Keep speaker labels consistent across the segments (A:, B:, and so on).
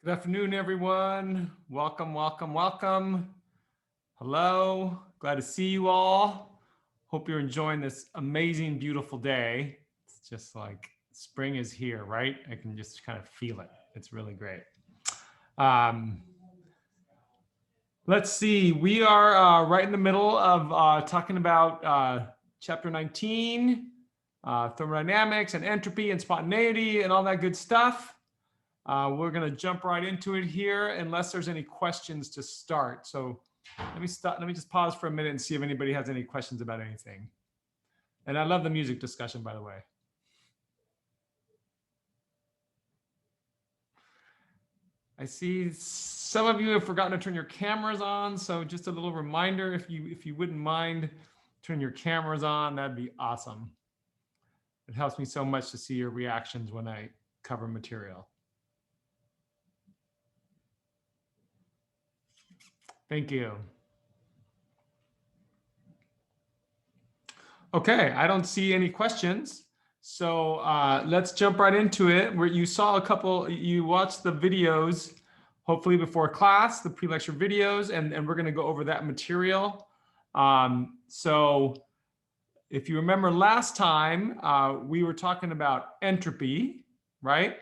A: Good afternoon, everyone. Welcome, welcome, welcome. Hello. Glad to see you all. Hope you're enjoying this amazing, beautiful day. It's just like spring is here, right? I can just kind of feel it. It's really great. Um, let's see. We are right in the middle of talking about chapter 19, thermodynamics and entropy and spontaneity and all that good stuff. We're going to jump right into it here unless there's any questions to start. So let me just pause for a minute and see if anybody has any questions about anything. And I love the music discussion, by the way. I see some of you have forgotten to turn your cameras on. So just a little reminder, if you wouldn't mind turn your cameras on, that'd be awesome. It helps me so much to see your reactions when I cover material. Thank you. Okay, I don't see any questions. So let's jump right into it. Where you saw a couple, you watched the videos, hopefully before class, the pre-lecture videos, and we're going to go over that material. So if you remember last time, we were talking about entropy, right?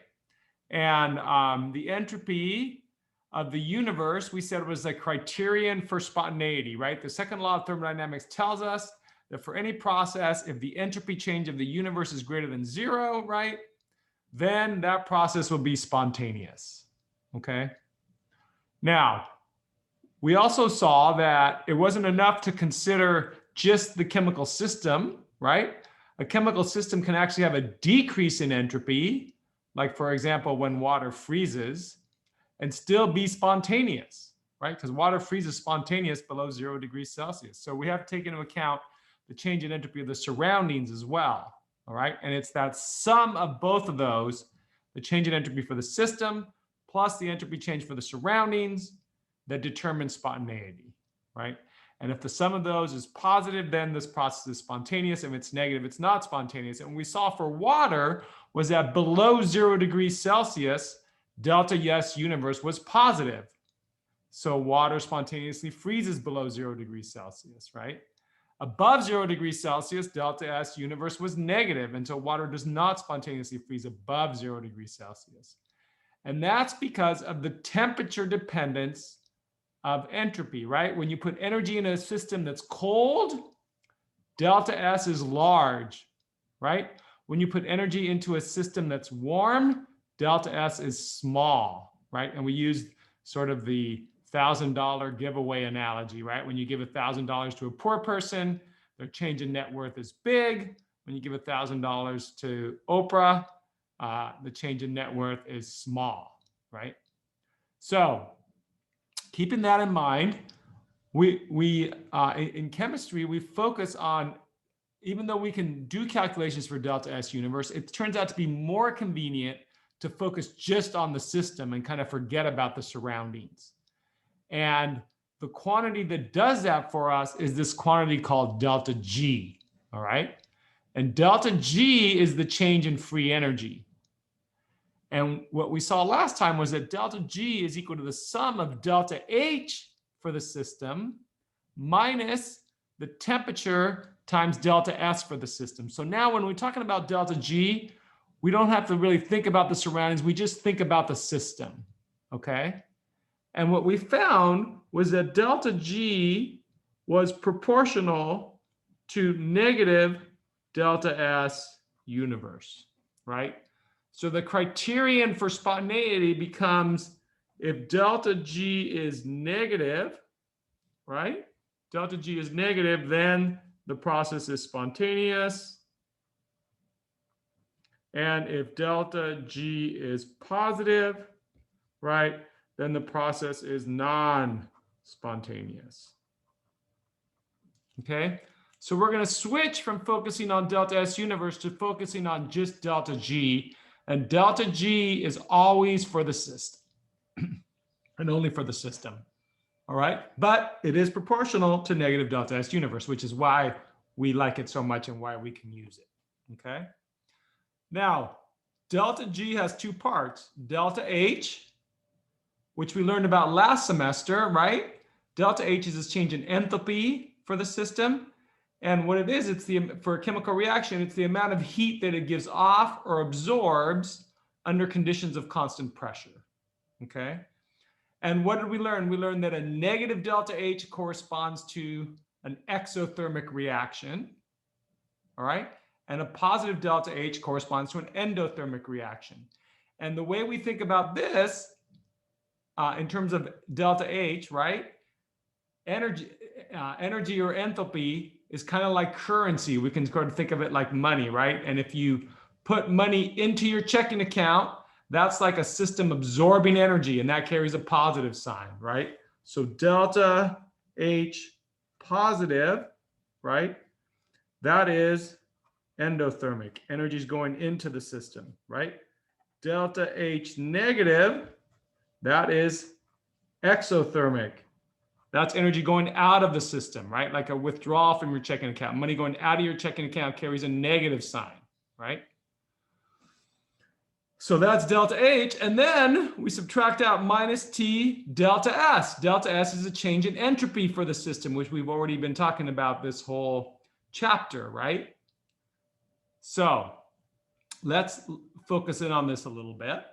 A: And the entropy of the universe, we said was a criterion for spontaneity, right? The second law of thermodynamics tells us that for any process, if the entropy change of the universe is greater than 0, right, then that process will be spontaneous, okay? Now, we also saw that it wasn't enough to consider just the chemical system, right? A chemical system can actually have a decrease in entropy, like for example, when water freezes, and still be spontaneous, right? Because water freezes spontaneous below 0 degrees Celsius. So we have to take into account the change in entropy of the surroundings as well, all right? And it's that sum of both of those, the change in entropy for the system plus the entropy change for the surroundings, that determines spontaneity, right? And if the sum of those is positive, then this process is spontaneous. If it's negative, it's not spontaneous. And what we saw for water was that below 0 degrees Celsius, delta S universe was positive. So water spontaneously freezes below 0 degrees Celsius, right? Above 0 degrees Celsius, delta S universe was negative, and so water does not spontaneously freeze above 0 degrees Celsius. And that's because of the temperature dependence of entropy, right? When you put energy in a system that's cold, delta S is large, right? When you put energy into a system that's warm, delta S is small, right? And we used sort of the $1,000 giveaway analogy, right? When you give $1,000 to a poor person, their change in net worth is big. When you give $1,000 to Oprah, the change in net worth is small, right? So keeping that in mind, we in chemistry, we focus on, even though we can do calculations for delta S universe, it turns out to be more convenient to focus just on the system and kind of forget about the surroundings. And the quantity that does that for us is this quantity called delta G, all right? And delta G is the change in free energy. And what we saw last time was that delta G is equal to the sum of delta H for the system minus the temperature times delta S for the system. So now when we're talking about delta G, we don't have to really think about the surroundings. We just think about the system, okay? And what we found was that delta G was proportional to negative delta S universe, right? So the criterion for spontaneity becomes if delta G is negative, right? Delta G is negative, then the process is spontaneous. And if delta G is positive, right, then the process is non-spontaneous. Okay, so we're going to switch from focusing on delta S universe to focusing on just delta G. And delta G is always for the system and only for the system. All right, but it is proportional to negative delta S universe, which is why we like it so much and why we can use it. Okay, now delta G has two parts, delta H which we learned about last semester, right? Delta H is this change in enthalpy for the system. And what it is, for a chemical reaction, it's the amount of heat that it gives off or absorbs under conditions of constant pressure, okay? And what did we learn? We learned that a negative delta H corresponds to an exothermic reaction, all right? And a positive delta H corresponds to an endothermic reaction. And the way we think about this in terms of delta H, right? Energy or enthalpy is kind of like currency. We can sort of think of it like money, right? And if you put money into your checking account, that's like a system absorbing energy, and that carries a positive sign, right? So delta H positive, right? That is endothermic. Energy is going into the system, right? Delta H negative, that is exothermic. That's energy going out of the system, right? Like a withdrawal from your checking account. Money going out of your checking account carries a negative sign, right? So that's delta H. And then we subtract out minus T delta S. Delta S is a change in entropy for the system, which we've already been talking about this whole chapter, right? So let's focus in on this a little bit.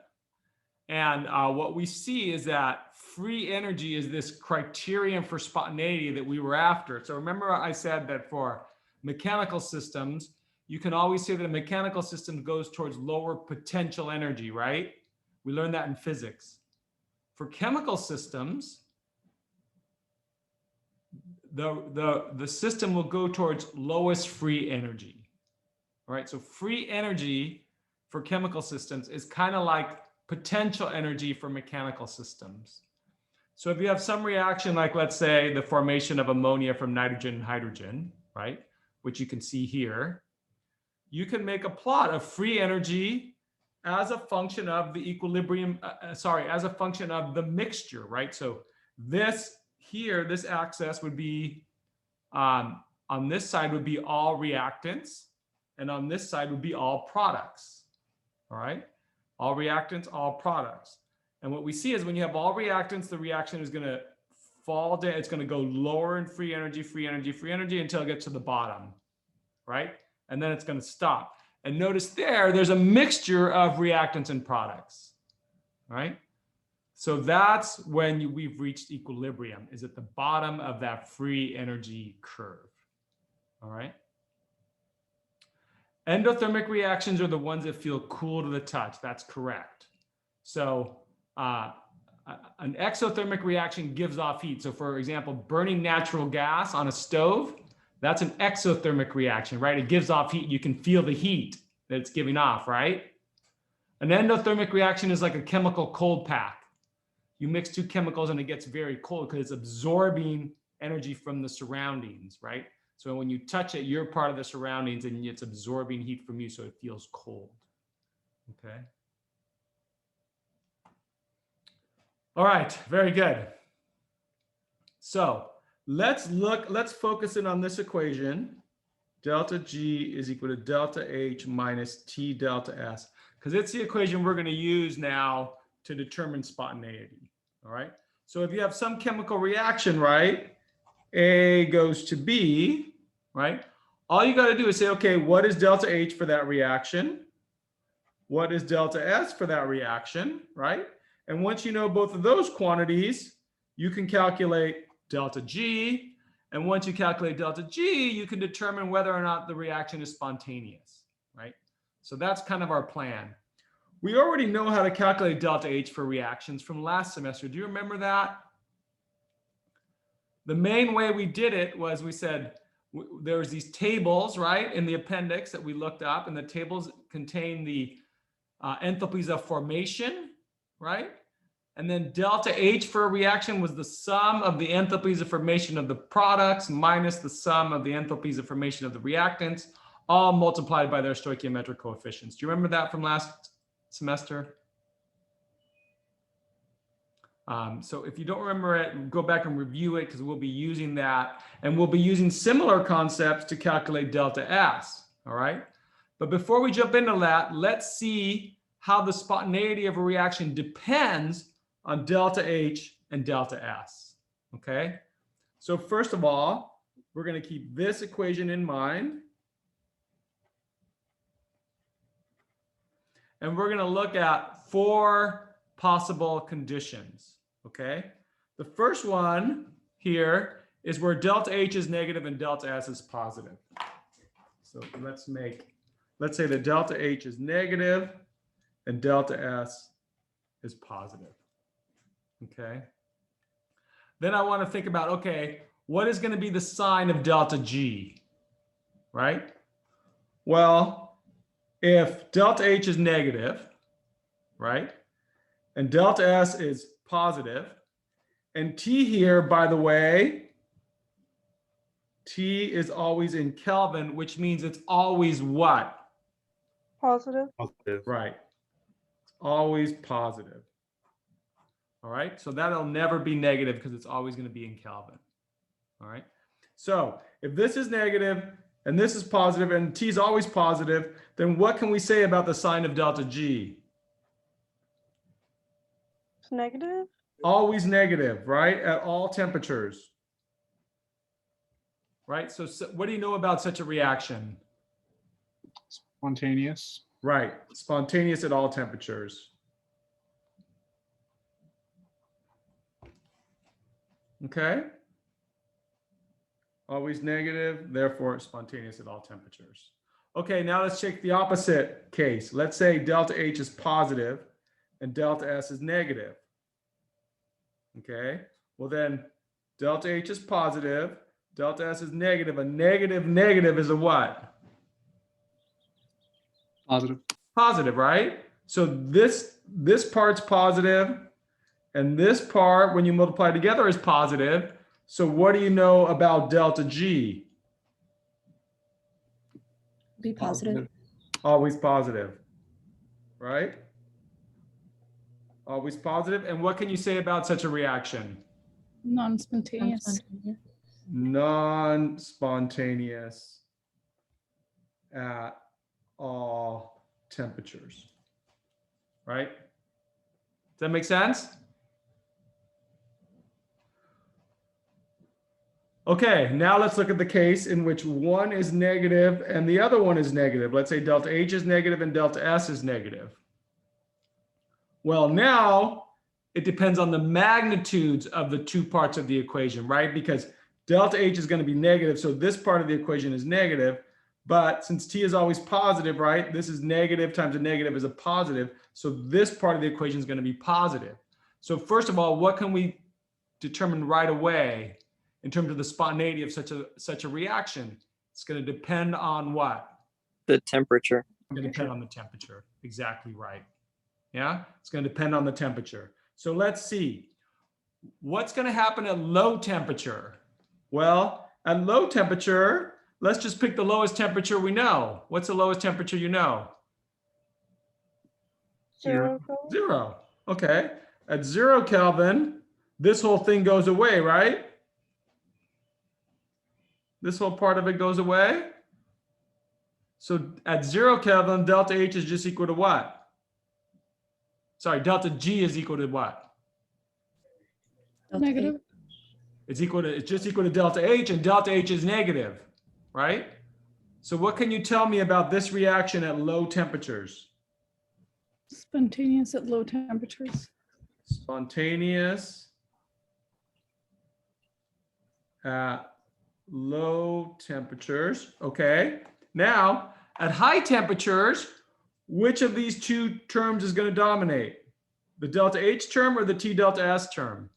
A: And what we see is that free energy is this criterion for spontaneity that we were after. So remember I said that for mechanical systems, you can always say that a mechanical system goes towards lower potential energy, right? We learned that in physics. For chemical systems, the system will go towards lowest free energy. All right, so free energy for chemical systems is kind of like potential energy for mechanical systems. So if you have some reaction, like let's say the formation of ammonia from nitrogen and hydrogen, right, which you can see here, you can make a plot of free energy as a function of the equilibrium, as a function of the mixture, right? So this here, this axis would be, on this side would be all reactants, and on this side would be all products, all right? All reactants, all products. And what we see is when you have all reactants, the reaction is going to fall down. It's going to go lower in free energy, free energy, free energy until it gets to the bottom, right? And then it's going to stop. And notice there's a mixture of reactants and products, right? So that's when we've reached equilibrium, is at the bottom of that free energy curve, all right? Endothermic reactions are the ones that feel cool to the touch. That's correct. So an exothermic reaction gives off heat. So for example, burning natural gas on a stove, that's an exothermic reaction, right? It gives off heat. You can feel the heat that it's giving off, right? An endothermic reaction is like a chemical cold pack. You mix two chemicals and it gets very cold because it's absorbing energy from the surroundings, right? So when you touch it, you're part of the surroundings and it's absorbing heat from you, so it feels cold, okay? All right, very good. So let's focus in on this equation. Delta G is equal to delta H minus T delta S, because it's the equation we're going to use now to determine spontaneity, all right? So if you have some chemical reaction, right, A goes to B, right? All you got to do is say, okay, what is delta H for that reaction? What is delta S for that reaction, right? And once you know both of those quantities, you can calculate delta G. And once you calculate delta G, you can determine whether or not the reaction is spontaneous, right? So that's kind of our plan. We already know how to calculate delta H for reactions from last semester. Do you remember that? The main way we did it was we said, there was these tables, right, in the appendix that we looked up, and the tables contain the enthalpies of formation, right? And then delta H for a reaction was the sum of the enthalpies of formation of the products minus the sum of the enthalpies of formation of the reactants, all multiplied by their stoichiometric coefficients. Do you remember that from last semester? So if you don't remember it, go back and review it, because we'll be using that, and we'll be using similar concepts to calculate delta S, all right? But before we jump into that, let's see how the spontaneity of a reaction depends on delta H and delta S, okay? So first of all, we're going to keep this equation in mind. And we're going to look at 4 possible conditions, okay? The first one here is where delta H is negative and delta S is positive. So let's say that delta H is negative and delta S is positive, okay? Then I want to think about, okay, what is going to be the sign of delta G, right? Well, if delta H is negative, right, and delta S is positive, and T here, by the way, T is always in Kelvin, which means it's always what?
B: Positive.
A: Right. It's always positive. All right. So that'll never be negative because it's always going to be in Kelvin. All right. So if this is negative and this is positive and T is always positive, then what can we say about the sign of delta G?
B: It's negative.
A: Always negative, right? At all temperatures. Right. So what do you know about such a reaction?
C: Spontaneous.
A: Right. Spontaneous at all temperatures. Okay. Always negative, therefore spontaneous at all temperatures. Okay, now let's check the opposite case. Let's say delta H is positive and delta S is negative. Okay, well then delta H is positive, delta S is negative. A negative negative is a what?
C: Positive.
A: Positive, right? So this part's positive and this part, when you multiply together, is positive. So what do you know about delta G?
D: Be positive.
A: Always positive, right? Always positive. And what can you say about such a reaction?
D: Non-spontaneous.
A: Non-spontaneous at all temperatures, right? Does that make sense? Okay, now let's look at the case in which one is negative and the other one is negative. Let's say delta H is negative and delta S is negative. Well, now it depends on the magnitudes of the 2 parts of the equation, right? Because delta H is going to be negative, so this part of the equation is negative. But since T is always positive, right? This is negative times a negative is a positive. So this part of the equation is going to be positive. So first of all, what can we determine right away in terms of the spontaneity of such a reaction? It's going to depend on what?
E: The temperature.
A: It's going to depend on the temperature. Exactly right. Yeah, it's going to depend on the temperature. So let's see. What's going to happen at low temperature? Well, at low temperature, let's just pick the lowest temperature we know. What's the lowest temperature you know?
B: 0.
A: 0. Okay. At 0 Kelvin, this whole thing goes away, right? This whole part of it goes away. So at 0 Kelvin, delta H is just equal to what? Sorry, delta G is equal to what?
D: Negative.
A: It's just equal to delta H, and delta H is negative, right? So what can you tell me about this reaction at low temperatures?
D: Spontaneous at low temperatures.
A: Spontaneous at low temperatures. Okay. Now, at high temperatures, which of these 2 terms is going to dominate? The delta H term or the T delta S term?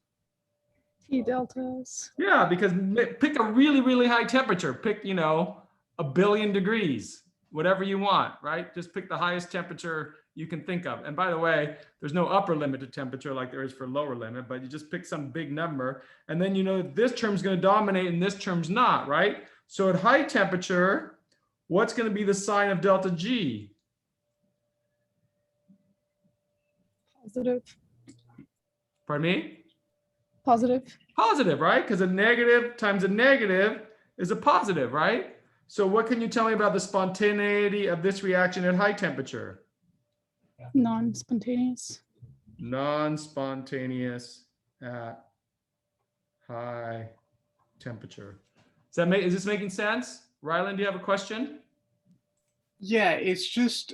D: T deltas.
A: Yeah, because pick a really, really high temperature. Pick, you know, 1 billion degrees, whatever you want, right? Just pick the highest temperature you can think of. And by the way, there's no upper limit to temperature like there is for lower limit, but you just pick some big number. And then you know this term's going to dominate and this term's not, right? So at high temperature, what's going to be the sign of delta G?
D: Positive.
A: Pardon me?
D: Positive.
A: Positive, right? Because a negative times a negative is a positive, right? So what can you tell me about the spontaneity of this reaction at high temperature?
D: Non-spontaneous.
A: Non-spontaneous at high temperature. Is this making sense? Ryland, do you have a question?
C: Yeah, it's just,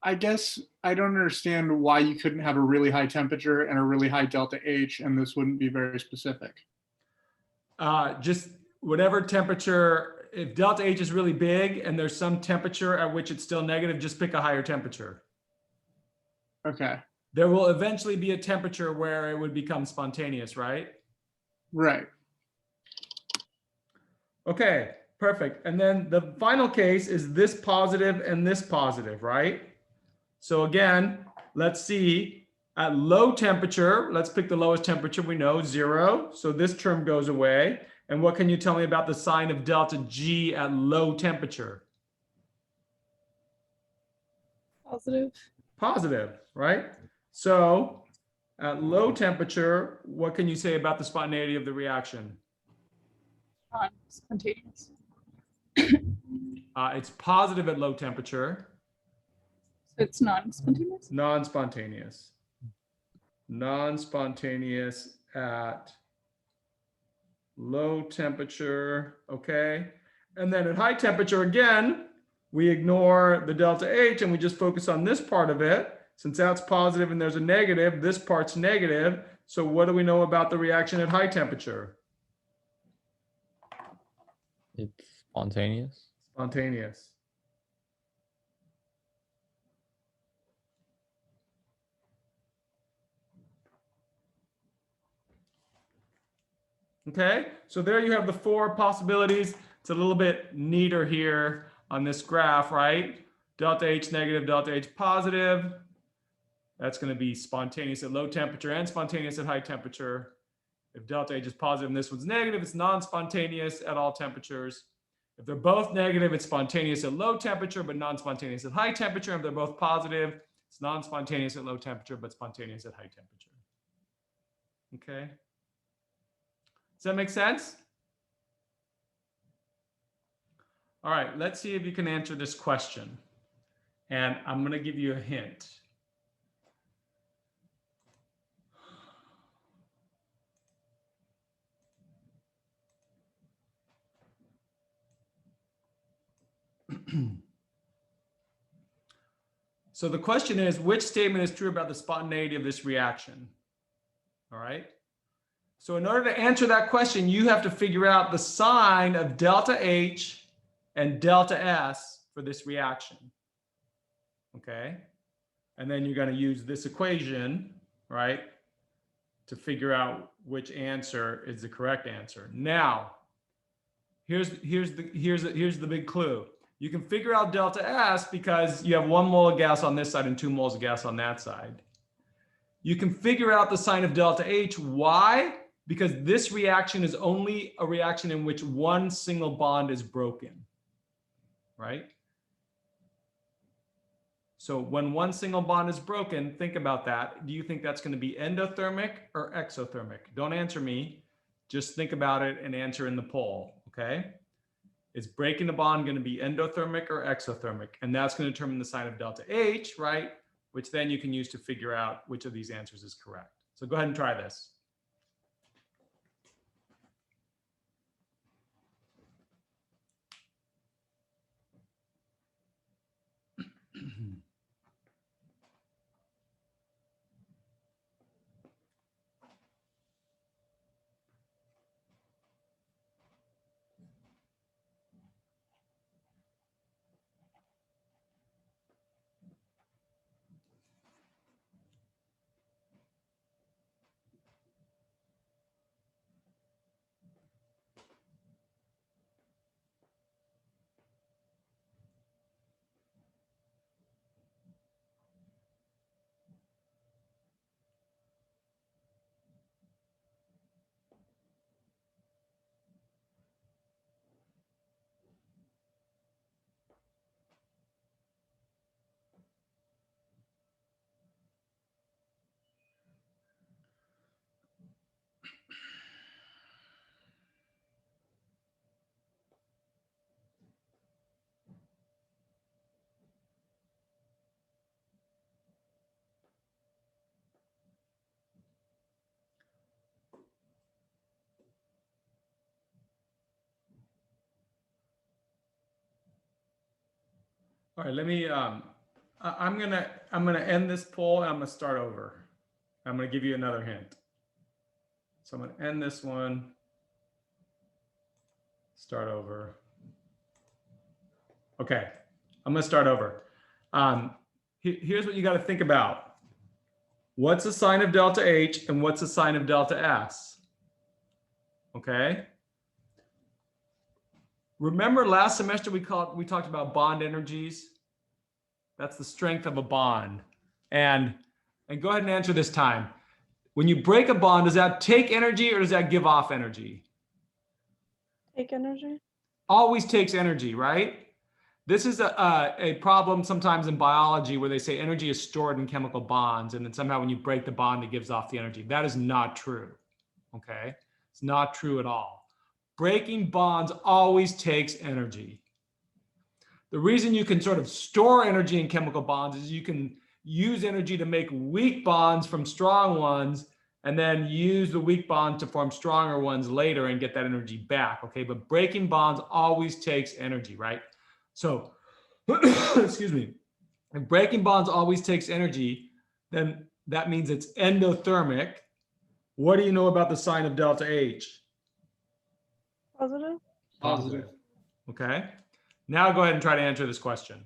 C: I guess I don't understand why you couldn't have a really high temperature and a really high delta H, and this wouldn't be very specific.
A: Just whatever temperature, if delta H is really big and there's some temperature at which it's still negative, just pick a higher temperature.
C: Okay,
A: There will eventually be a temperature where it would become spontaneous, right?
C: right.
A: Okay, perfect. And then the final case is this positive and this positive, right? So again, let's see at low temperature, let's pick the lowest temperature we know, 0. So this term goes away. And what can you tell me about the sign of delta G at low temperature?
D: Positive.
A: Positive, right? So at low temperature, what can you say about the spontaneity of the reaction?
D: Non-spontaneous.
A: It's positive at low temperature,
D: So it's non-spontaneous.
A: non-spontaneous. Non-spontaneous at low temperature, okay? And then at high temperature, again, we ignore the delta H and we just focus on this part of it. Since that's positive and there's a negative, this part's negative. So what do we know about the reaction at high temperature?
E: It's spontaneous.
A: Spontaneous. Okay, so there you have the 4 possibilities. It's a little bit neater here on this graph, right? Delta H negative, delta H positive. That's going to be spontaneous at low temperature and spontaneous at high temperature. If delta H is positive and this one's negative, it's non-spontaneous at all temperatures. If they're both negative, it's spontaneous at low temperature, but non-spontaneous at high temperature. If they're both positive, it's non-spontaneous at low temperature, but spontaneous at high temperature. Okay. Does that make sense? All right, let's see if you can answer this question. And I'm going to give you a hint. So the question is, which statement is true about the spontaneity of this reaction? All right. So in order to answer that question, you have to figure out the sign of delta H and delta S for this reaction. Okay. And then you're going to use this equation, right, to figure out which answer is the correct answer. Now, here's the big clue. You can figure out delta S because you have 1 mole of gas on this side and 2 moles of gas on that side. You can figure out the sign of delta H. Why? Because this reaction is only a reaction in which one single bond is broken, right? So when one single bond is broken, think about that. Do you think that's going to be endothermic or exothermic? Don't answer me. Just think about it and answer in the poll, okay? Is breaking the bond going to be endothermic or exothermic? And that's going to determine the sign of delta H, right? Which then you can use to figure out which of these answers is correct. So go ahead and try this. All right, let me, I'm gonna end this poll and I'm gonna start over. I'm gonna give you another hint. So I'm gonna end this one. Start over. Okay, I'm gonna start over. Here's what you gotta think about. What's the sign of delta H and what's the sign of delta S? Okay. Remember last semester we talked about bond energies. That's the strength of a bond. And go ahead and answer this time. When you break a bond, does that take energy or does that give off energy?
B: Take energy.
A: Always takes energy, right? This is a problem sometimes in biology where they say energy is stored in chemical bonds, and then somehow when you break the bond, it gives off the energy. That is not true, okay? It's not true at all. Breaking bonds always takes energy. The reason you can sort of store energy in chemical bonds is you can use energy to make weak bonds from strong ones, and then use the weak bonds to form stronger ones later and get that energy back, okay? But breaking bonds always takes energy, right? So, excuse me, if breaking bonds always takes energy, then that means it's endothermic. What do you know about the sign of delta H?
B: Positive.
C: Positive.
A: Okay. Now go ahead and try to answer this question.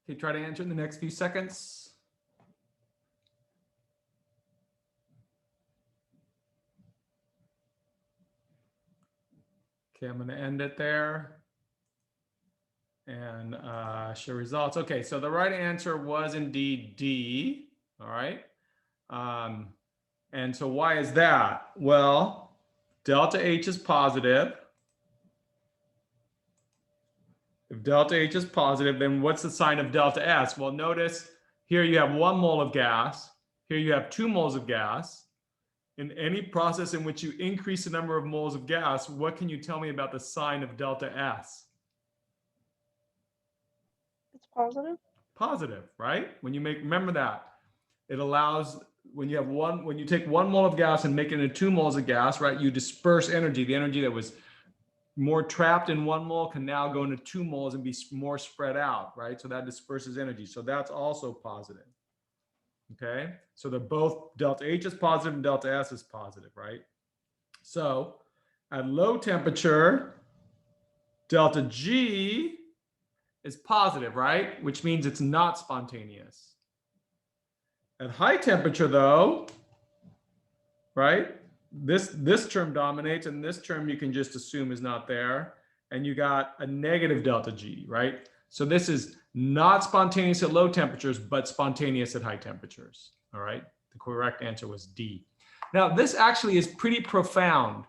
A: Okay, try to answer in the next few seconds. Okay, I'm going to end it there and show results. Okay, so the right answer was indeed D. All right. And so why is that? Well, delta H is positive. If delta H is positive, then what's the sign of delta S? Well, notice here you have 1 mole of gas. Here you have 2 moles of gas. In any process in which you increase the number of moles of gas, what can you tell me about the sign of delta S?
B: It's positive.
A: Positive, right? When you remember that, it allows, when you take 1 mole of gas and make it into 2 moles of gas, right? You disperse energy. The energy that was more trapped in 1 mole can now go into 2 moles and be more spread out, right? So that disperses energy. So that's also positive. Okay, so they're both, delta H is positive and delta S is positive, right? So at low temperature, delta G is positive, right? Which means it's not spontaneous. At high temperature though, right? This term dominates, and this term you can just assume is not there. And you got a negative delta G, right? So this is not spontaneous at low temperatures, but spontaneous at high temperatures. All right. The correct answer was D. Now, this actually is pretty profound.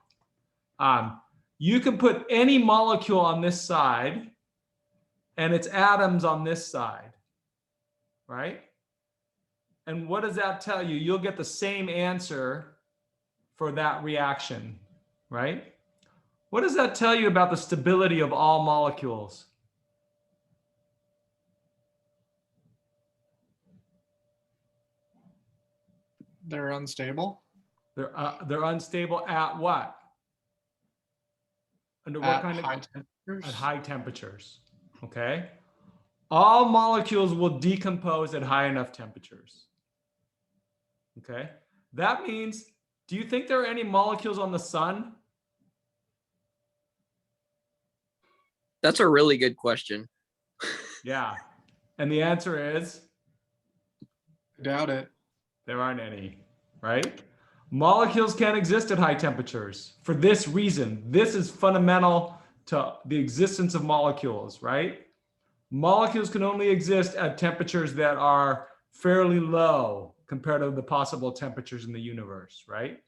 A: You can put any molecule on this side and its atoms on this side, right? And what does that tell you? You'll get the same answer for that reaction, right? What does that tell you about the stability of all molecules?
C: They're unstable.
A: They're unstable at what? Under what
C: At
A: kind of
C: high temperatures.
A: at high temperatures? Okay. All molecules will decompose at high enough temperatures. Okay. That means, do you think there are any molecules on the sun?
F: That's a really good question.
A: Yeah. And the answer is
C: I doubt it.
A: there aren't any, right? Molecules can't exist at high temperatures for this reason. This is fundamental to the existence of molecules, right? Molecules can only exist at temperatures that are fairly low compared to the possible temperatures in the universe, right?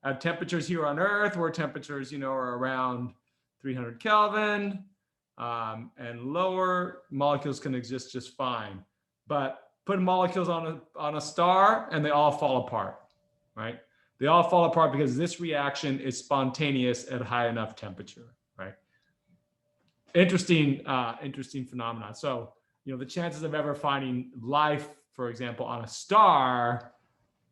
A: At temperatures here on Earth, where temperatures, are around 300 Kelvin and lower, molecules can exist just fine. But put molecules on a star and they all fall apart, right? They all fall apart because this reaction is spontaneous at high enough temperature, right? Interesting phenomenon. So, the chances of ever finding life, for example, on a star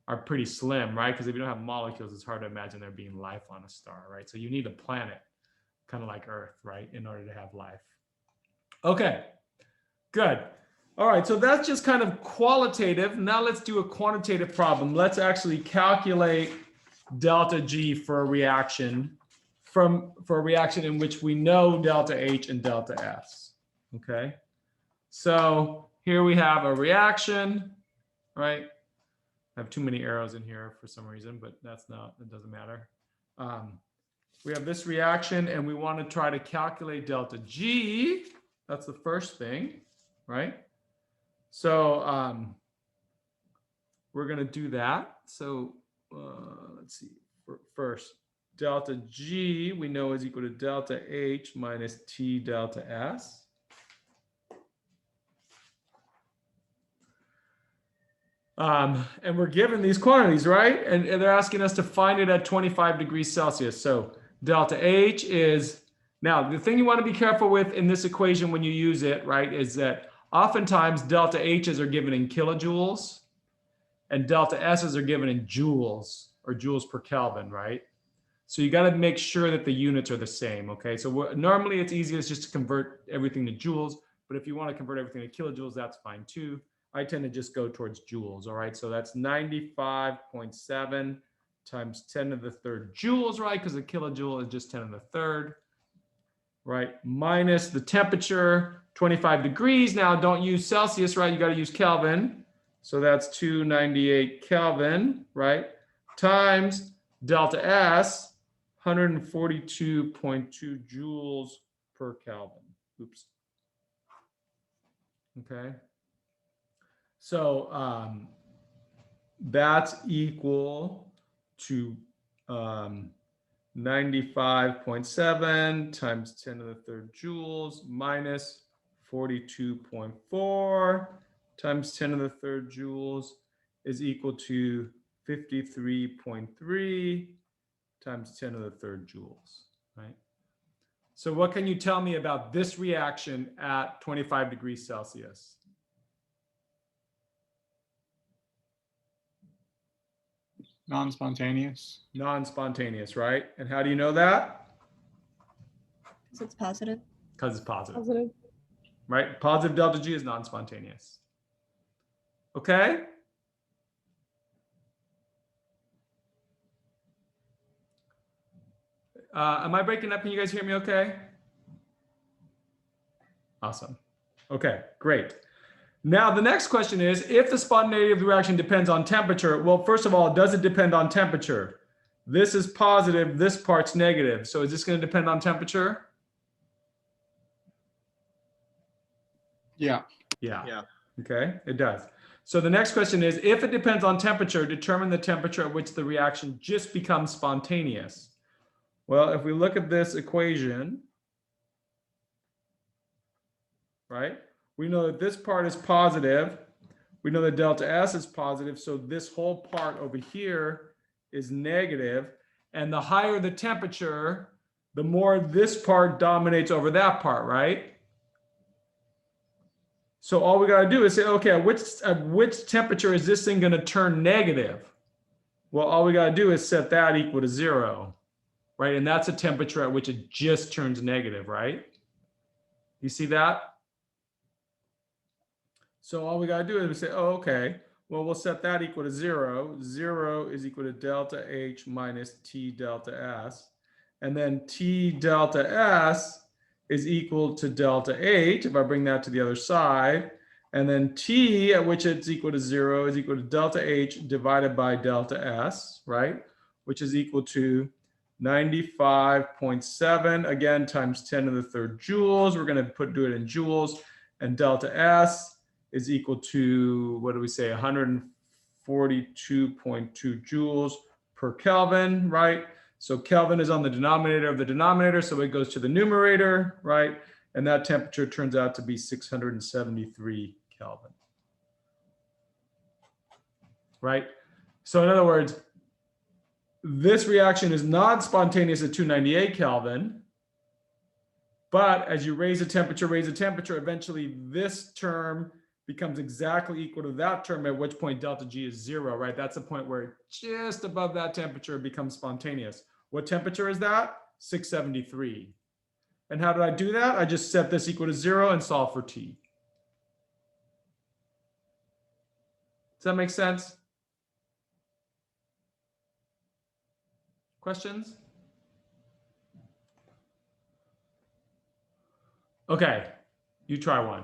A: are pretty slim, right? Because if you don't have molecules, it's hard to imagine there being life on a star, right? So you need a planet, kind of like Earth, right, in order to have life. Okay, good. All right, so that's just kind of qualitative. Now let's do a quantitative problem. Let's actually calculate delta G for a reaction in which we know delta H and delta S. Okay, so here we have a reaction, right? I have too many arrows in here for some reason, but it doesn't matter. We have this reaction and we want to try to calculate delta G. That's the first thing, right? So we're going to do that. So let's see. First, delta G we know is equal to delta H minus T delta S. And we're given these quantities, right? And they're asking us to find it at 25 degrees Celsius. So delta H is, now the thing you want to be careful with in this equation when you use it, right, is that oftentimes delta H's are given in kilojoules and delta S's are given in joules or joules per Kelvin, right? So you got to make sure that the units are the same, okay? So normally it's easiest just to convert everything to joules, but if you want to convert everything to kilojoules, that's fine too. I tend to just go towards joules, all right? So that's 95.7 times 10 to the third joules, right? Because a kilojoule is just 10 to the third, right? Minus the temperature, 25 degrees. Now don't use Celsius, right? You got to use Kelvin. So that's 298 Kelvin, right? Times delta S, 142.2 joules per Kelvin. Oops. Okay. So that's equal to 95.7 times 10 to the third joules minus 42.4 times 10 to the third joules is equal to 53.3 times 10 to the third joules, right? So what can you tell me about this reaction at 25 degrees Celsius?
C: Non-spontaneous.
A: Non-spontaneous, right? And how do you know that?
G: Because it's positive.
A: Because it's positive,
D: Positive.
A: right? Positive delta G is non-spontaneous. Okay? Am I breaking up? Can you guys hear me okay? Awesome. Okay, great. Now, the next question is, if the spontaneity of the reaction depends on temperature, well, first of all, does it depend on temperature? This is positive, this part's negative. So is this going to depend on temperature?
C: Yeah.
A: Yeah. Okay, it does. So the next question is, if it depends on temperature, determine the temperature at which the reaction just becomes spontaneous. Well, if we look at this equation, right? We know that this part is positive. We know that delta S is positive. So this whole part over here is negative. And the higher the temperature, the more this part dominates over that part, right? So all we got to do is say, okay, at which temperature is this thing going to turn negative? Well, all we got to do is set that equal to 0, right? And that's a temperature at which it just turns negative, right? You see that? So all we got to do is we say, oh, okay, Well, we'll set that equal to 0. 0 is equal to delta H minus T delta S. And then T delta S is equal to delta H, if I bring that to the other side. And then T, at which it's equal to 0, is equal to delta H divided by delta S, right? Which is equal to 95.7, again, times 10 to the third joules. We're going to do it in joules. And delta S is equal to, what do we say, 142.2 joules per Kelvin, right? So Kelvin is on the denominator of the denominator, so it goes to the numerator, right? And that temperature turns out to be 673 Kelvin, right? So in other words, this reaction is not spontaneous at 298 Kelvin, but as you raise the temperature, eventually this term becomes exactly equal to that term, at which point delta G is 0, right? That's the point where just above that temperature it becomes spontaneous. What temperature is that? 673. And how did I do that? I just set this equal to 0 and solve for T. Does that make sense? Questions? Okay, you try one.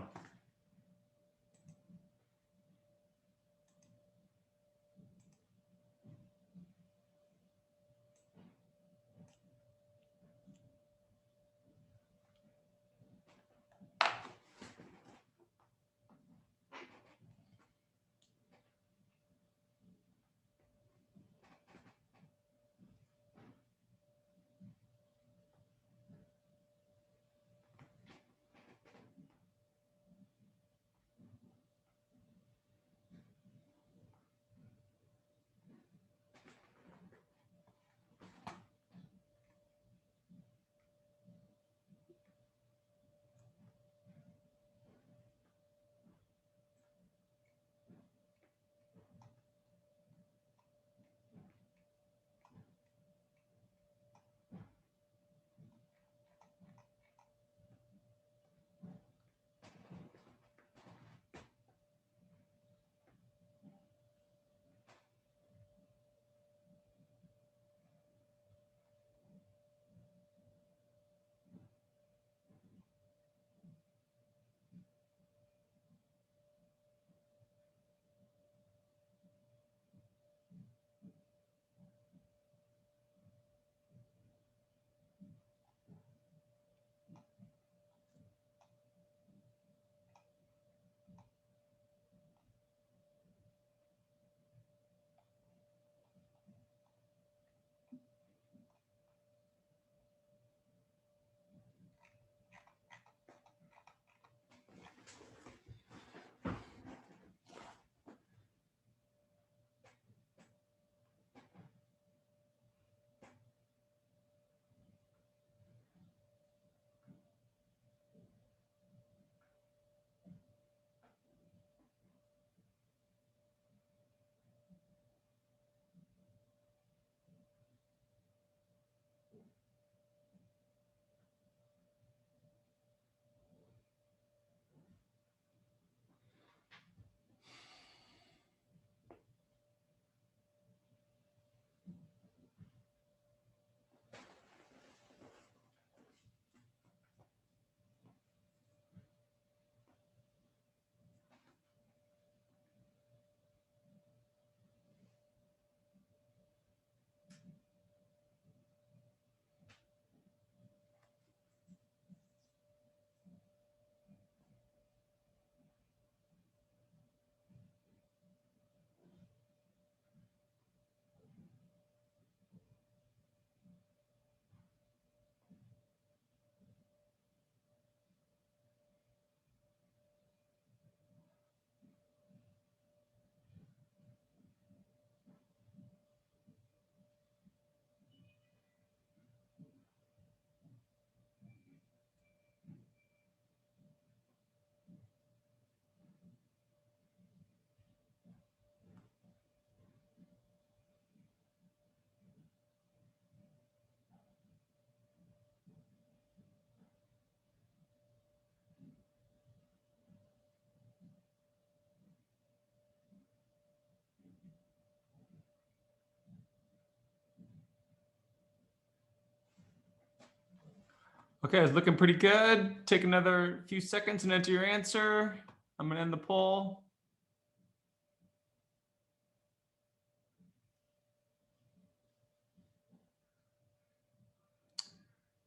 A: Okay, it's looking pretty good. Take another few seconds and enter your answer. I'm gonna end the poll.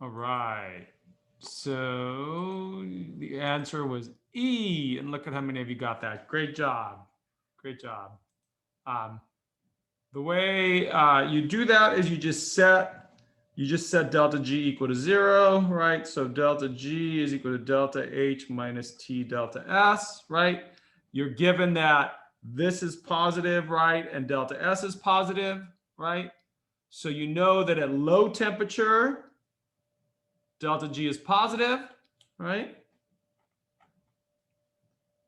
A: All right. So the answer was E, and look at how many of you got that. Great job. Great job. The way you do that is you just set delta G equal to 0, right? So delta G is equal to delta H minus T delta S, right? You're given that this is positive, right? And delta S is positive, right? So you know that at low temperature, delta G is positive, right?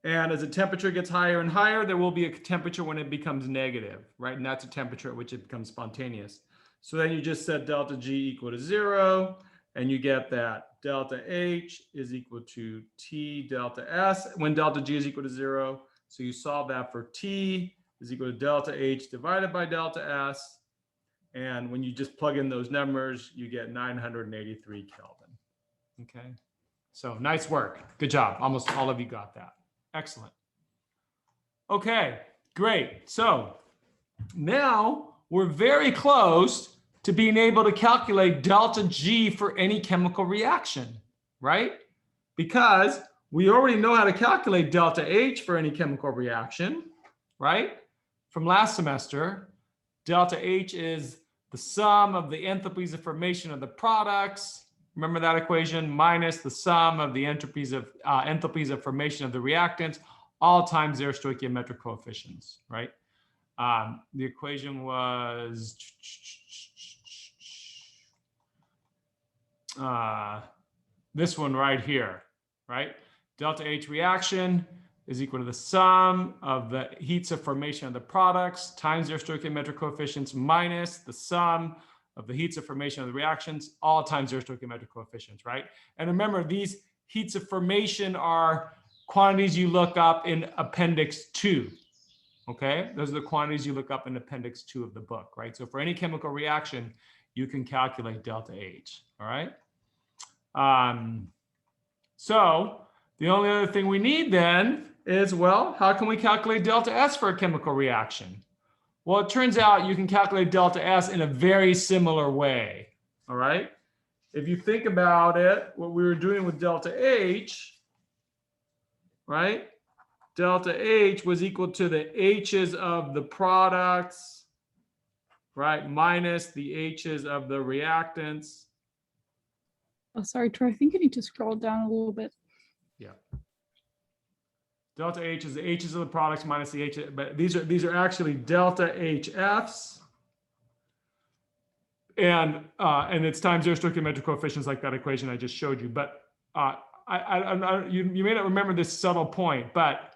A: And as the temperature gets higher and higher, there will be a temperature when it becomes negative, right? And that's a temperature at which it becomes spontaneous. So then you just set delta G equal to 0, and you get that delta H is equal to T delta S when delta G is equal to 0. So you solve that for T is equal to delta H divided by delta S. And when you just plug in those numbers, you get 983 Kelvin. Okay, so nice work. Good job. Almost all of you got that. Excellent. Okay, great. So now we're very close to being able to calculate delta G for any chemical reaction, right? Because we already know how to calculate delta H for any chemical reaction, right? From last semester, delta H is the sum of the enthalpies of formation of the products. Remember that equation, minus the sum of the enthalpies of formation of the reactants, all times their stoichiometric coefficients, right? The equation was this one right here, right? Delta H reaction is equal to the sum of the heats of formation of the products times their stoichiometric coefficients minus the sum of the heats of formation of the reactions, all times their stoichiometric coefficients, right? And remember, these heats of formation are quantities you look up in Appendix 2, okay? Those are the quantities you look up in Appendix 2 of the book, right? So for any chemical reaction, you can calculate delta H, all right? So the only other thing we need then is, well, how can we calculate delta S for a chemical reaction? Well, it turns out you can calculate delta S in a very similar way, all right? If you think about it, what we were doing with delta H, right? Delta H was equal to the H's of the products, right? Minus the H's of the reactants.
D: Oh, sorry, Troy. I think you need to scroll down a little bit.
A: Yeah. Delta H is the H's of the products minus the H, but these are actually delta HFs. And it's times their stoichiometric coefficients like that equation I just showed you. But you may not remember this subtle point, but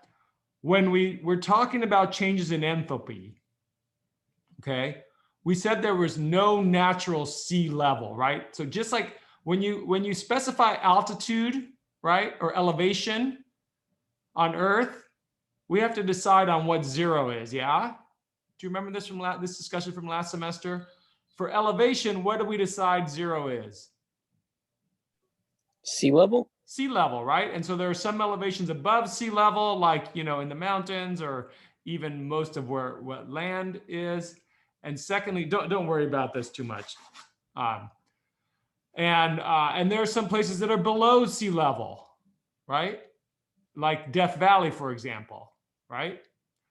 A: when we're talking about changes in enthalpy, okay, we said there was no natural sea level, right? So just like when you specify altitude, right, or elevation on Earth, we have to decide on what 0 is, yeah? Do you remember this from this discussion from last semester? For elevation, what do we decide 0 is?
F: Sea level?
A: Sea level, right? And so there are some elevations above sea level, like, you know, in the mountains or even most of what land is. And secondly, don't worry about this too much. And there are some places that are below sea level, right? Like Death Valley, for example, right?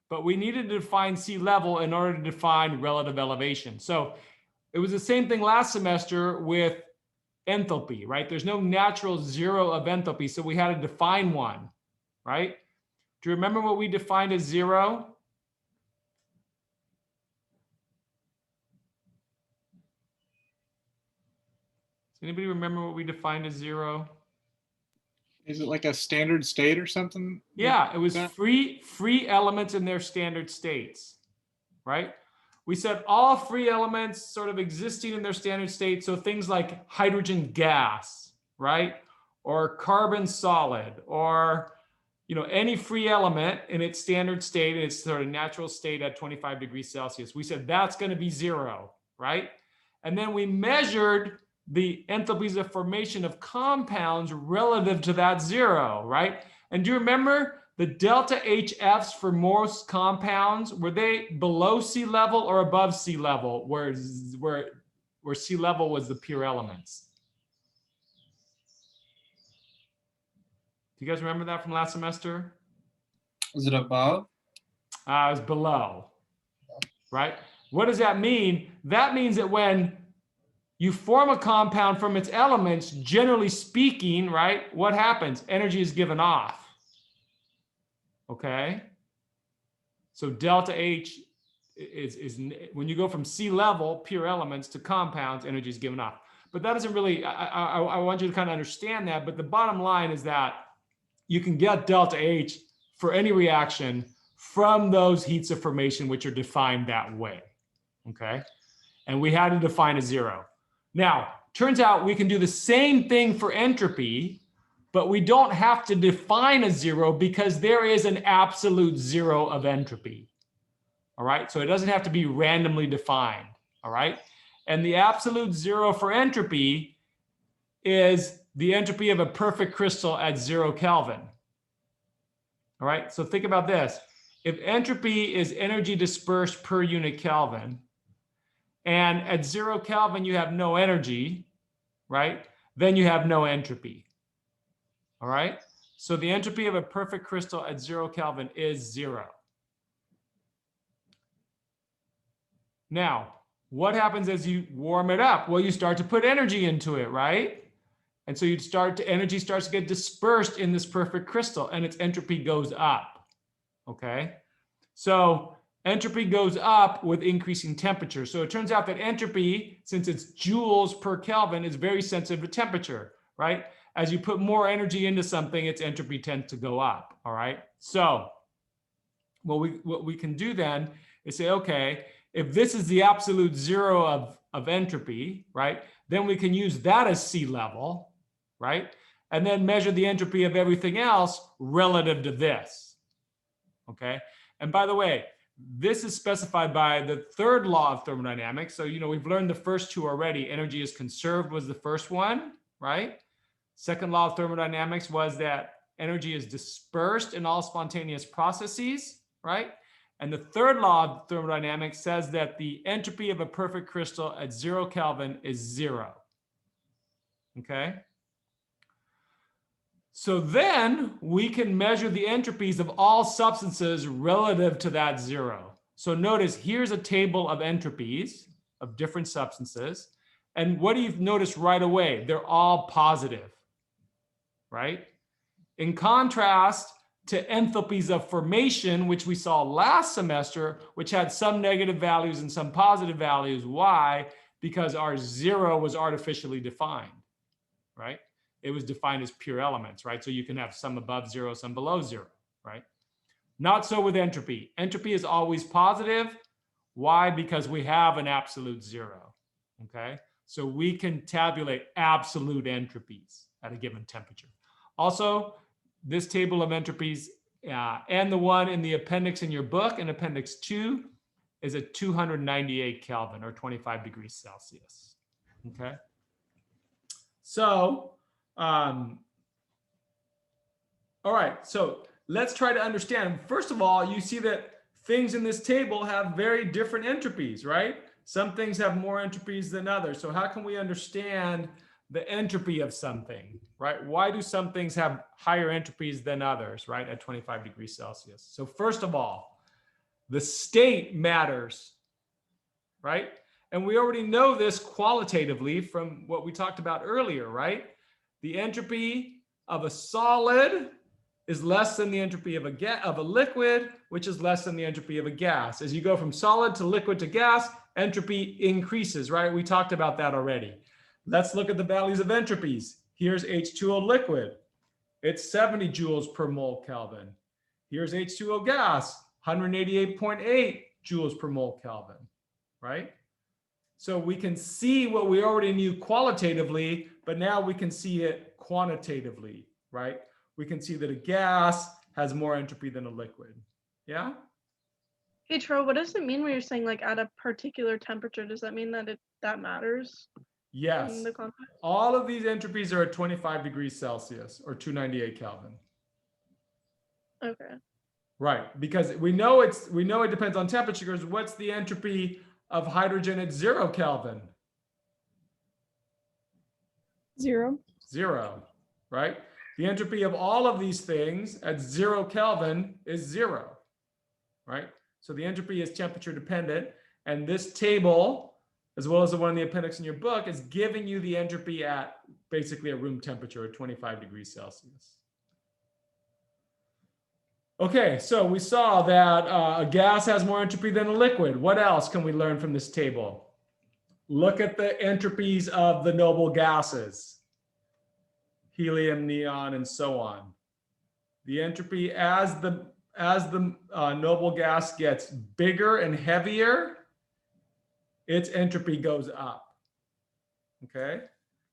A: But we needed to define sea level in order to define relative elevation. So it was the same thing last semester with enthalpy, right? There's no natural 0 of enthalpy, so we had to define one, right? Do you remember what we defined as 0? Does anybody remember what we defined as 0?
C: Is it like a standard state or something?
A: Yeah, it was
C: that?
A: free elements in their standard states, right? We said all free elements sort of existing in their standard state. So things like hydrogen gas, right? Or carbon solid, or, you know, any free element in its standard state, its sort of natural state at 25 degrees Celsius. We said that's going to be 0, right? And then we measured the enthalpies of formation of compounds relative to that zero, right? And do you remember the delta HFs for most compounds, were they below sea level or above sea level, where sea level was the pure elements? Do you guys remember that from last semester?
H: Is it above?
A: It was below, right? What does that mean? That means that when you form a compound from its elements, generally speaking, right, what happens? Energy is given off. Okay? So delta H is when you go from sea level, pure elements, to compounds, energy is given off. But that doesn't really, I want you to kind of understand that. But the bottom line is that you can get delta H for any reaction from those heats of formation, which are defined that way. Okay? And we had to define a zero. Now, turns out we can do the same thing for entropy, but we don't have to define a zero because there is an absolute zero of entropy. All right, so it doesn't have to be randomly defined. All right, and the absolute zero for entropy is the entropy of a perfect crystal at 0 Kelvin. All right, so think about this. If entropy is energy dispersed per unit Kelvin, and at 0 Kelvin you have no energy, right? Then you have no entropy. All right, so the entropy of a perfect crystal at 0 Kelvin is 0. Now, what happens as you warm it up? Well, you start to put energy into it, right? And so energy starts to get dispersed in this perfect crystal, and its entropy goes up. Okay, so entropy goes up with increasing temperature. So it turns out that entropy, since it's joules per Kelvin, is very sensitive to temperature, right? As you put more energy into something, its entropy tends to go up. All right, so what we can do then is say, okay, if this is the absolute zero of entropy, right, then we can use that as sea level, right, and then measure the entropy of everything else relative to this. Okay, and by the way, this is specified by the third law of thermodynamics. So, you know, we've learned the first two already. Energy is conserved was the first one, right? Second law of thermodynamics was that energy is dispersed in all spontaneous processes, right? And the third law of thermodynamics says that the entropy of a perfect crystal at 0 Kelvin is 0. Okay? So then we can measure the entropies of all substances relative to that 0. So notice here's a table of entropies of different substances. And what do you notice right away? They're all positive, right? In contrast to enthalpies of formation, which we saw last semester, which had some negative values and some positive values. Why? Because our 0 was artificially defined, right? It was defined as pure elements, right? So you can have some above 0, some below 0, right? Not so with entropy. Entropy is always positive. Why? Because we have an absolute 0, okay? So we can tabulate absolute entropies at a given temperature. Also, this table of entropies and the one in the appendix in your book, in appendix 2, is at 298 Kelvin or 25 degrees Celsius, okay? So, all right, so let's try to understand. First of all, you see that things in this table have very different entropies, right? Some things have more entropies than others. So how can we understand the entropy of something, right? Why do some things have higher entropies than others, right, at 25 degrees Celsius? So first of all, the state matters, right? And we already know this qualitatively from what we talked about earlier, right? The entropy of a solid is less than the entropy of a liquid, which is less than the entropy of a gas. As you go from solid to liquid to gas, entropy increases, right? We talked about that already. Let's look at the values of entropies. Here's H2O liquid. It's 70 joules per mole Kelvin. Here's H2O gas, 188.8 joules per mole Kelvin, right? So we can see what we already knew qualitatively, but now we can see it quantitatively, right? We can see that a gas has more entropy than a liquid. Yeah?
B: Hey, Tro, what does it mean when you're saying like at a particular temperature? Does that mean that that matters?
A: Yes.
B: in the context?
A: All of these entropies are at 25 degrees Celsius or 298 Kelvin.
B: Okay.
A: Right, because we know it depends on temperature. Because what's the entropy of hydrogen at 0 Kelvin?
D: 0.
A: 0, right? The entropy of all of these things at 0 Kelvin is 0, right? So the entropy is temperature dependent. And this table, as well as the one in the appendix in your book, is giving you the entropy at basically a room temperature at 25 degrees Celsius. Okay, so we saw that a gas has more entropy than a liquid. What else can we learn from this table? Look at the entropies of the noble gases. Helium, neon, and so on. The entropy as the noble gas gets bigger and heavier, its entropy goes up. Okay,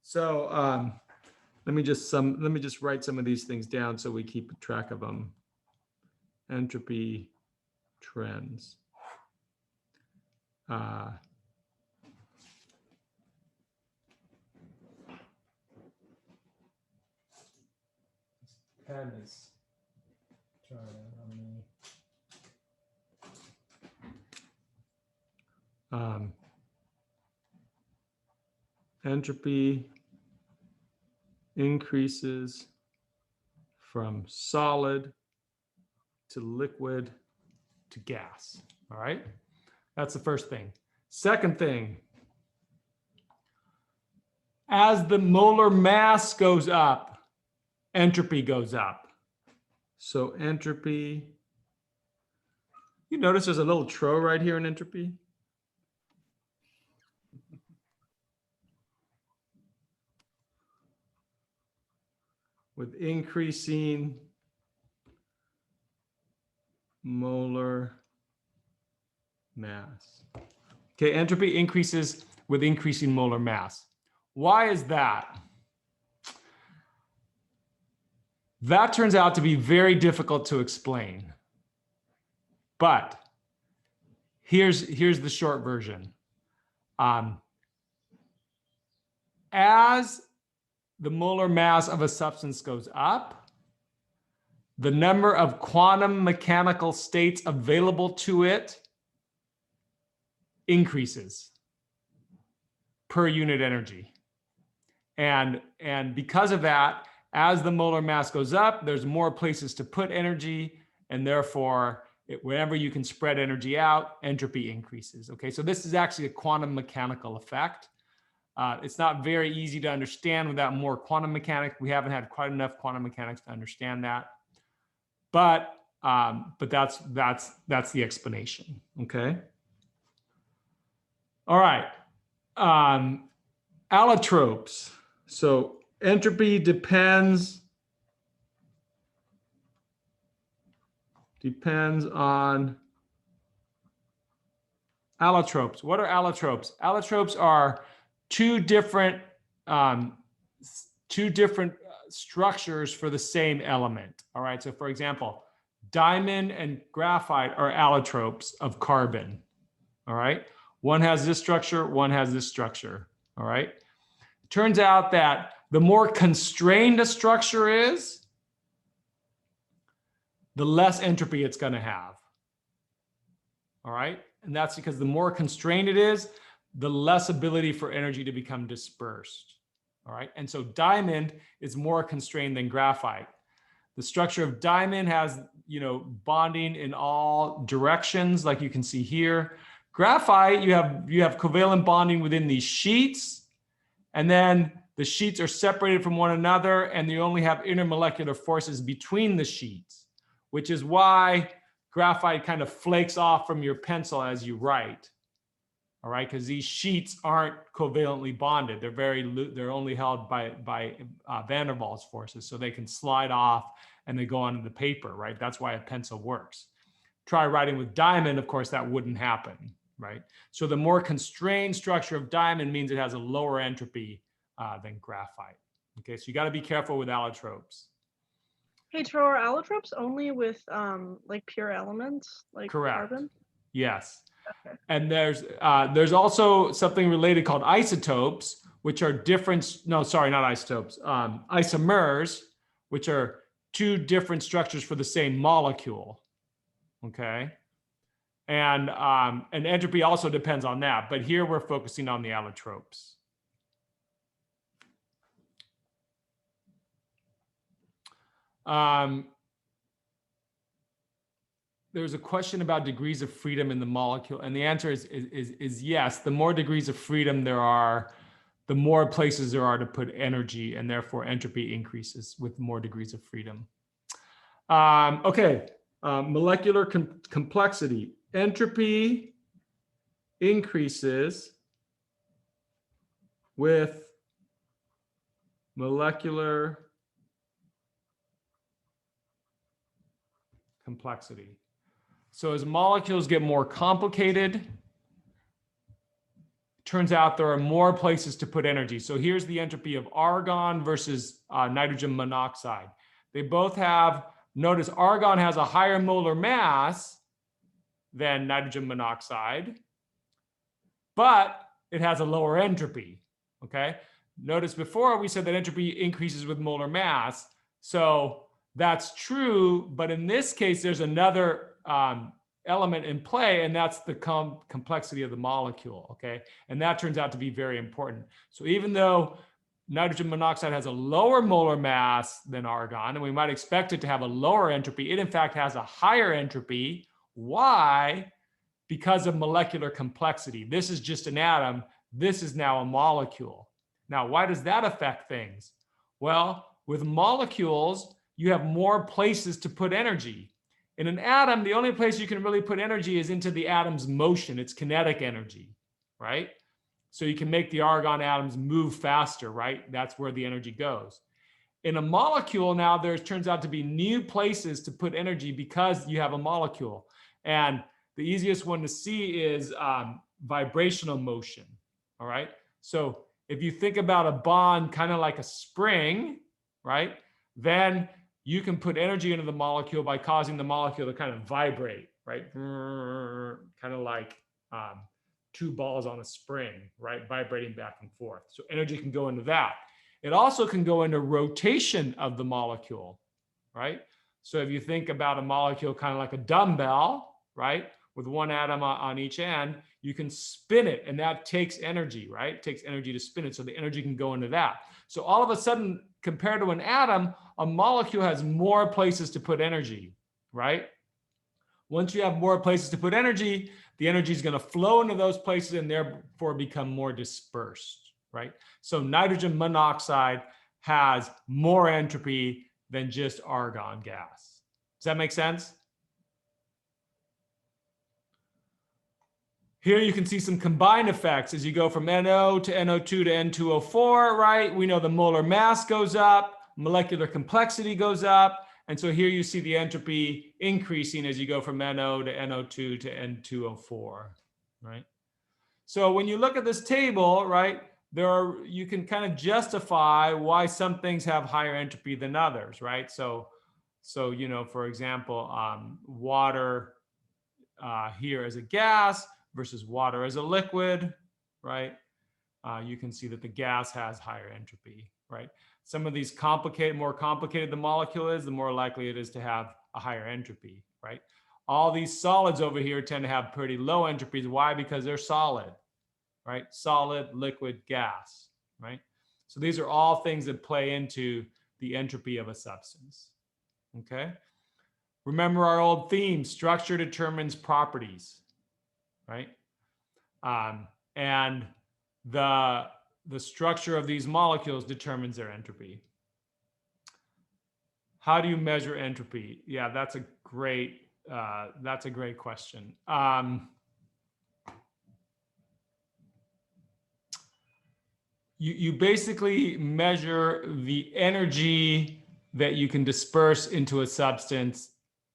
A: so let me just write some of these things down so we keep track of them. Entropy trends. Pen is trying on me. Entropy increases from solid to liquid to gas. All right, that's the first thing. Second thing, as the molar mass goes up, entropy goes up. So entropy, you notice there's a little tro right here in entropy. With increasing molar mass. Okay, entropy increases with increasing molar mass. Why is that? That turns out to be very difficult to explain. But here's the short version. As the molar mass of a substance goes up, the number of quantum mechanical states available to it increases per unit energy. And because of that, as the molar mass goes up, there's more places to put energy, and therefore, wherever you can spread energy out, entropy increases. Okay, so this is actually a quantum mechanical effect. It's not very easy to understand without more quantum mechanics. We haven't had quite enough quantum mechanics to understand that. But that's the explanation. Okay. All right. Allotropes. So entropy depends on allotropes. What are allotropes? Allotropes are two different structures for the same element. All right. So for example, diamond and graphite are allotropes of carbon. All right. One has this structure, one has this structure. All right. It turns out that the more constrained a structure is, the less entropy it's going to have. All right. And that's because the more constrained it is, the less ability for energy to become dispersed. All right. And so diamond is more constrained than graphite. The structure of diamond has, bonding in all directions, like you can see here. Graphite, you have covalent bonding within these sheets, and then the sheets are separated from one another, and you only have intermolecular forces between the sheets, which is why graphite kind of flakes off from your pencil as you write. All right, because these sheets aren't covalently bonded. They're only held by van der Waals forces, so they can slide off and they go onto the paper, right? That's why a pencil works. Try writing with diamond, of course, that wouldn't happen, right? So the more constrained structure of diamond means it has a lower entropy than graphite. Okay, so you got to be careful with allotropes.
B: Hey, Tro, are allotropes only with like pure elements, like
A: Correct.
B: carbon?
A: Yes.
B: Okay.
A: And there's also something related called isotopes, which are different, no, sorry, not isotopes, isomers, which are two different structures for the same molecule, okay? And entropy also depends on that, but here we're focusing on the allotropes. There's a question about degrees of freedom in the molecule, and the answer is yes. The more degrees of freedom there are, the more places there are to put energy, and therefore entropy increases with more degrees of freedom. Okay, molecular complexity. Entropy increases with molecular complexity. So as molecules get more complicated, turns out there are more places to put energy. So here's the entropy of argon versus nitrogen monoxide. They both have, notice argon has a higher molar mass than nitrogen monoxide, but it has a lower entropy, okay? Notice before we said that entropy increases with molar mass. So that's true, but in this case, there's another element in play, and that's the complexity of the molecule, okay? And that turns out to be very important. So even though nitrogen monoxide has a lower molar mass than argon, and we might expect it to have a lower entropy, it in fact has a higher entropy. Why? Because of molecular complexity. This is just an atom. This is now a molecule. Now, why does that affect things? Well, with molecules, you have more places to put energy. In an atom, the only place you can really put energy is into the atom's motion, its kinetic energy, right? So you can make the argon atoms move faster, right? That's where the energy goes. In a molecule now, there turns out to be new places to put energy because you have a molecule. And the easiest one to see is vibrational motion, all right? So if you think about a bond kind of like a spring, right? Then you can put energy into the molecule by causing the molecule to kind of vibrate, right? Kind of like two balls on a spring, right? Vibrating back and forth. So energy can go into that. It also can go into rotation of the molecule, right? So if you think about a molecule kind of like a dumbbell, right? With one atom on each end, you can spin it, and that takes energy, right? It takes energy to spin it, so the energy can go into that. So all of a sudden, compared to an atom, a molecule has more places to put energy, right? Once you have more places to put energy, the energy is going to flow into those places and therefore become more dispersed, right? So nitrogen monoxide has more entropy than just argon gas. Does that make sense? Here you can see some combined effects as you go from NO to NO2 to N2O4, right? We know the molar mass goes up, molecular complexity goes up. And so here you see the entropy increasing as you go from NO to NO2 to N2O4, right? So when you look at this table, right, you can kind of justify why some things have higher entropy than others, right? So you know, for example, water here as a gas versus water as a liquid, right? You can see that the gas has higher entropy, right? Some of these more complicated the molecule is, the more likely it is to have a higher entropy, right? All these solids over here tend to have pretty low entropies. Why? Because they're solid, right? Solid, liquid, gas, right? So these are all things that play into the entropy of a substance, okay? Remember our old theme, structure determines properties, right? And the structure of these molecules determines their entropy. How do you measure entropy? Yeah, that's a great question. You basically measure the energy that you can disperse into a substance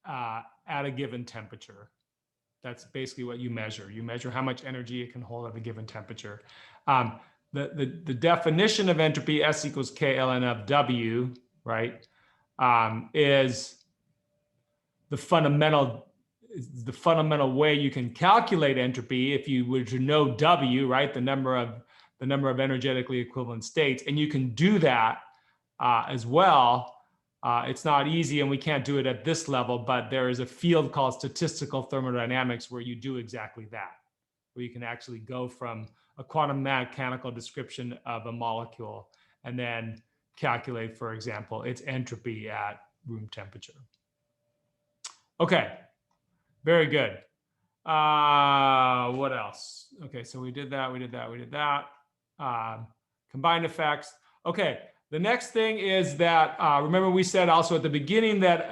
A: at a given temperature. That's basically what you measure. You measure how much energy it can hold at a given temperature. The definition of entropy, S equals K ln of W, right, is the fundamental way you can calculate entropy. If you were to know W, right, the the number of energetically equivalent states. And you can do that as well. It's not easy and we can't do it at this level, but there is a field called statistical thermodynamics where you do exactly that, where you can actually go from a quantum mechanical description of a molecule and then calculate, for example, its entropy at room temperature. Okay, very good. What else? Okay, so we did that, we did that, we did that. Combined effects. Okay, the next thing is that, remember we said also at the beginning that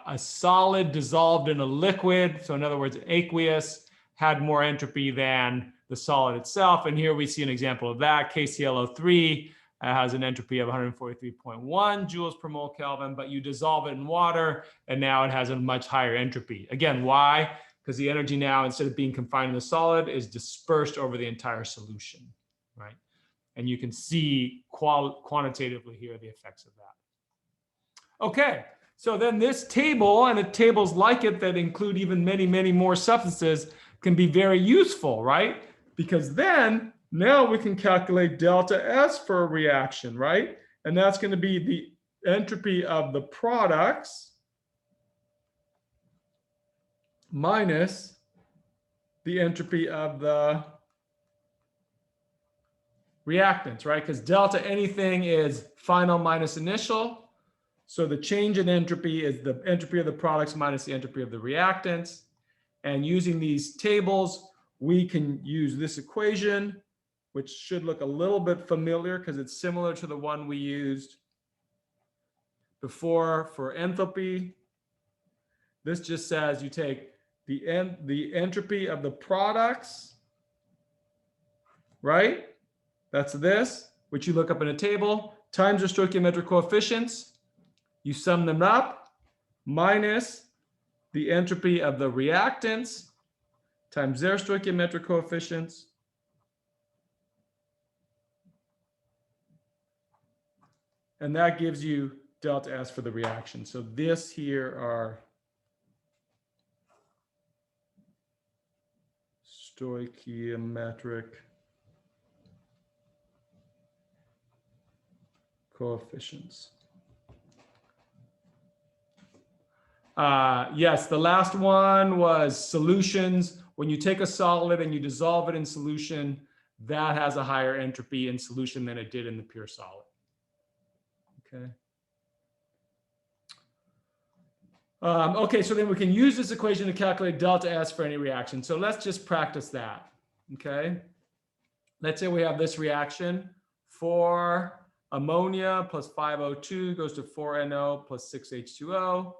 A: a solid dissolved in a liquid, so in other words, aqueous, had more entropy than the solid itself. And here we see an example of that. KClO3 has an entropy of 143.1 joules per mole Kelvin, but you dissolve it in water and now it has a much higher entropy. Again, why? Because the energy now, instead of being confined in the solid, is dispersed over the entire solution, right? And you can see quantitatively here the effects of that. Okay, so then this table and the tables like it that include even many, many more substances can be very useful, right? Because then now we can calculate delta S for a reaction, right? And that's going to be the entropy of the products minus the entropy of the reactants, right? Because delta anything is final minus initial. So the change in entropy is the entropy of the products minus the entropy of the reactants. And using these tables, we can use this equation, which should look a little bit familiar because it's similar to the one we used before for enthalpy. This just says you take the entropy of the products, right? That's this, which you look up in a table, times their stoichiometric coefficients. You sum them up, minus the entropy of the reactants times their stoichiometric coefficients. And that gives you delta S for the reaction. So this here are stoichiometric coefficients. Yes, the last one was solutions. When you take a solid and you dissolve it in solution, that has a higher entropy in solution than it did in the pure solid. Okay. Okay, so then we can use this equation to calculate delta S for any reaction. So let's just practice that. Okay. Let's say we have this reaction. 4 ammonia plus 5O2 goes to 4NO plus 6H2O.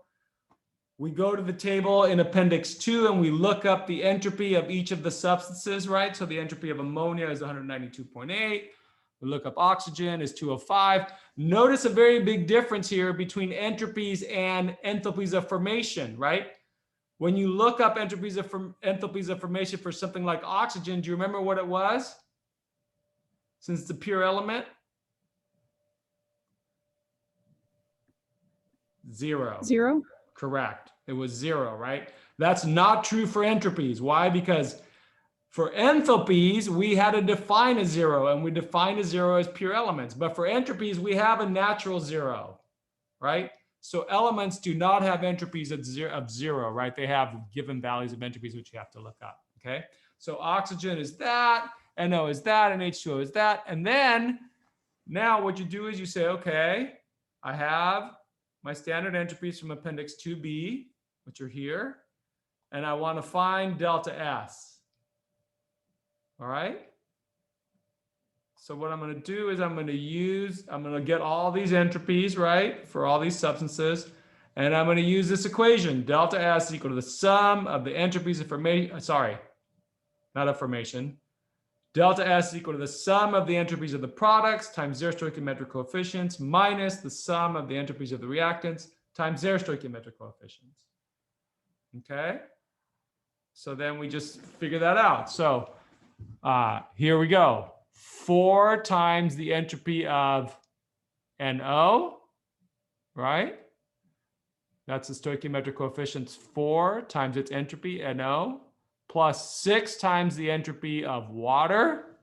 A: We go to the table in Appendix 2 and we look up the entropy of each of the substances, right? So the entropy of ammonia is 192.8. We look up oxygen is 205. Notice a very big difference here between entropies and enthalpies of formation, right? When you look up entropy of formation for something like oxygen, do you remember what it was? Since it's a pure element? 0.
D: 0.
A: Correct. It was 0, right? That's not true for entropies. Why? Because for enthalpies, we had to define a 0, and we define a 0 as pure elements. But for entropies, we have a natural 0, right? So elements do not have entropies of 0, right? They have given values of entropies, which you have to look up, okay? So oxygen is that, NO is that, and H2O is that. And then now what you do is you say, okay, I have my standard entropies from Appendix 2B, which are here, and I want to find delta S. All right. So what I'm going to do is I'm going to get all these entropies, right, for all these substances, and I'm going to use this equation, delta S equal to the sum of the entropies of formation, sorry, not of formation. Delta S equal to the sum of the entropies of the products times their stoichiometric coefficients minus the sum of the entropies of the reactants times their stoichiometric coefficients. Okay. So then we just figure that out. So here we go. 4 times the entropy of NO, right? That's the stoichiometric coefficients 4 times its entropy, NO, plus 6 times the entropy of water,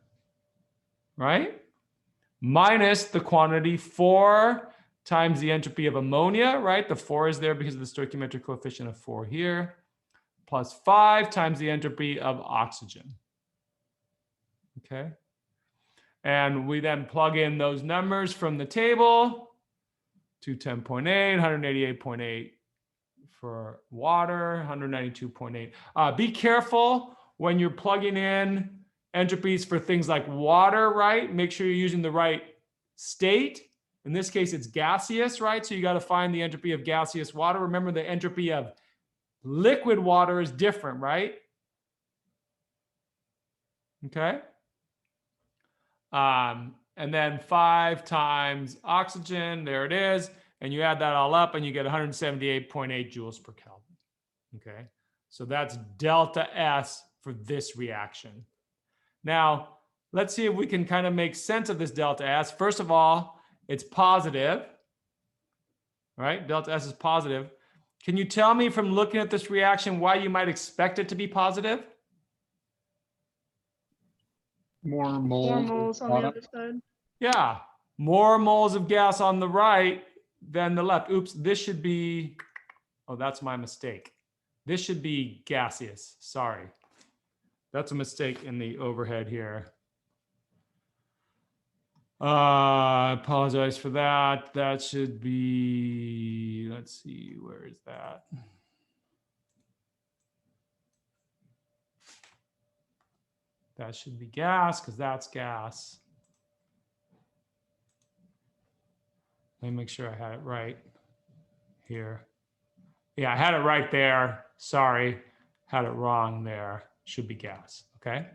A: right? Minus the quantity 4 times the entropy of ammonia, right? The 4 is there because of the stoichiometric coefficient of 4 here, plus 5 times the entropy of oxygen. Okay. And we then plug in those numbers from the table. 210.8, 188.8 for water, 192.8. Be careful when you're plugging in entropies for things like water, right? Make sure you're using the right state. In this case, it's gaseous, right? So you got to find the entropy of gaseous water. Remember, the entropy of liquid water is different, right? Okay. And then 5 times oxygen, there it is. And you add that all up and you get 178.8 joules per Kelvin. Okay. So that's delta S for this reaction. Now, let's see if we can kind of make sense of this delta S. First of all, it's positive, right? Delta S is positive. Can you tell me from looking at this reaction why you might expect it to be positive?
C: More moles.
B: More
C: of
B: moles on the
C: product.
B: other side.
A: Yeah, more moles of gas on the right than the left. Oops, this should be, oh, that's my mistake. This should be gaseous, sorry. That's a mistake in the overhead here. I apologize for that. That should be, let's see, where is that? That should be gas because that's gas. Let me make sure I had it right here. Yeah, I had it right there. Sorry, had it wrong there. Should be gas, okay?